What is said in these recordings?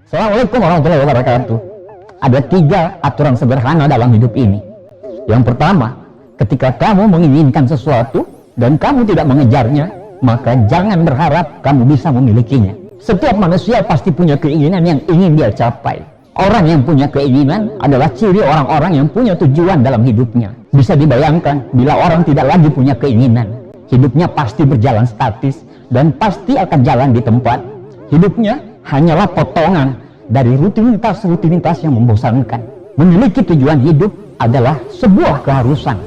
Assalamualaikum warahmatullahi wabarakatuh. Ada 3 aturan sederhana dalam hidup ini. Yang pertama, ketika kamu menginginkan sesuatu dan kamu tidak mengejarnya, maka jangan berharap kamu bisa memilikinya. Setiap manusia pasti punya keinginan yang ingin dia capai. Orang yang punya keinginan adalah ciri orang-orang yang punya tujuan dalam hidupnya. Bisa dibayangkan bila orang tidak lagi punya keinginan, hidupnya pasti berjalan statis dan pasti akan jalan di tempat. Hidupnya hanyalah potongan dari rutinitas-rutinitas yang membosankan. Memiliki tujuan hidup adalah sebuah keharusan.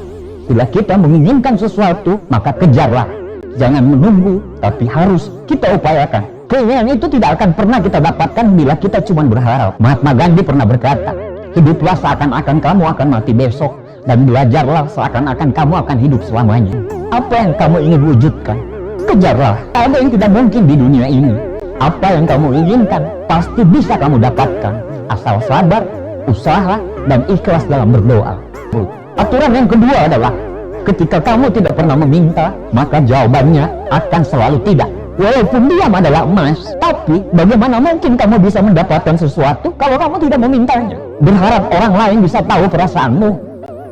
Bila kita menginginkan sesuatu, maka kejarlah. Jangan menunggu, tapi harus kita upayakan. Keinginan itu tidak akan pernah kita dapatkan bila kita cuma berharap. Mahatma Gandhi pernah berkata, hiduplah seakan-akan kamu akan mati besok, dan belajarlah seakan-akan kamu akan hidup selamanya. Apa yang kamu ingin wujudkan, kejarlah. Ada yang tidak mungkin di dunia ini. Apa yang kamu inginkan pasti bisa kamu dapatkan, asal sabar, usaha, dan ikhlas dalam berdoa. Aturan yang kedua adalah, ketika kamu tidak pernah meminta, maka jawabannya akan selalu tidak. Walaupun diam adalah emas, tapi bagaimana mungkin kamu bisa mendapatkan sesuatu kalau kamu tidak memintanya? Berharap orang lain bisa tahu perasaanmu.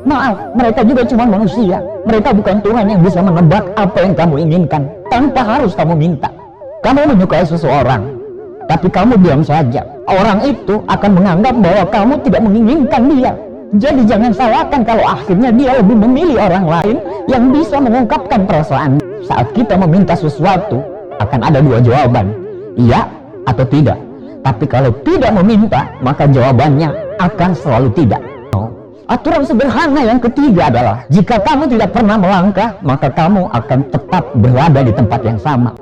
Maaf, mereka juga cuma manusia. Mereka bukan Tuhan yang bisa menebak apa yang kamu inginkan tanpa harus kamu minta. Kamu menyukai seseorang, tapi kamu diam saja. Orang itu akan menganggap bahwa kamu tidak menginginkan dia. Jadi jangan salahkan kalau akhirnya dia lebih memilih orang lain yang bisa mengungkapkan perasaan. Saat kita meminta sesuatu, akan ada 2 jawaban, iya atau tidak. Tapi kalau tidak meminta, maka jawabannya akan selalu tidak. Aturan sederhana yang ketiga adalah, jika kamu tidak pernah melangkah, maka kamu akan tetap berada di tempat yang sama.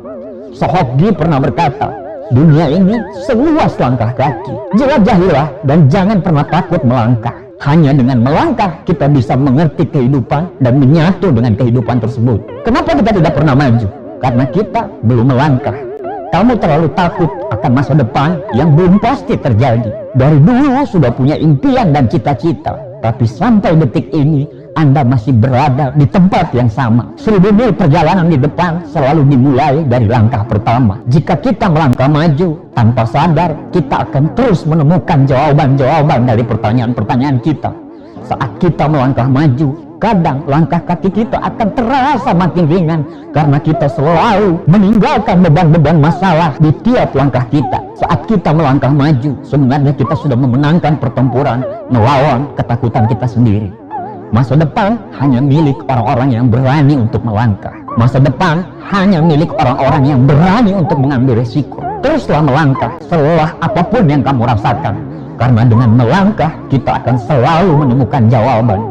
Sohokgi pernah berkata, dunia ini seluas langkah kaki. Jelajahilah dan jangan pernah takut melangkah. Hanya dengan melangkah kita bisa mengerti kehidupan dan menyatu dengan kehidupan tersebut. Kenapa kita tidak pernah maju? Karena kita belum melangkah. Kamu terlalu takut akan masa depan yang belum pasti terjadi. Dari dulu sudah punya impian dan cita-cita, tapi sampai detik ini Anda masih berada di tempat yang sama. 1000 mil perjalanan di depan selalu dimulai dari langkah pertama. Jika kita melangkah maju tanpa sadar, kita akan terus menemukan jawaban-jawaban dari pertanyaan-pertanyaan kita. Saat kita melangkah maju, kadang langkah kaki kita akan terasa makin ringan karena kita selalu meninggalkan beban-beban masalah di tiap langkah kita. Saat kita melangkah maju, sebenarnya kita sudah memenangkan pertempuran melawan ketakutan kita sendiri. Masa depan hanya milik orang-orang yang berani untuk melangkah. Masa depan hanya milik orang-orang yang berani untuk mengambil risiko. Teruslah melangkah selelah apapun yang kamu rasakan, karena dengan melangkah kita akan selalu menemukan jawaban.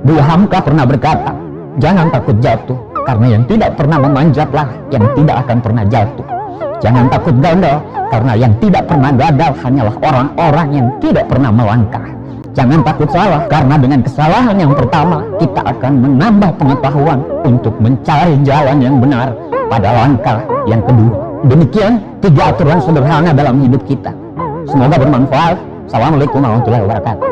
Buya Hamka pernah berkata, jangan takut jatuh, karena yang tidak pernah memanjatlah yang tidak akan pernah jatuh. Jangan takut gagal, karena yang tidak pernah gagal hanyalah orang-orang yang tidak pernah melangkah. Jangan takut salah, karena dengan kesalahan yang pertama kita akan menambah pengetahuan untuk mencari jalan yang benar pada langkah yang kedua. Demikian 3 aturan sederhana dalam hidup kita. Semoga bermanfaat. Assalamualaikum warahmatullahi wabarakatuh.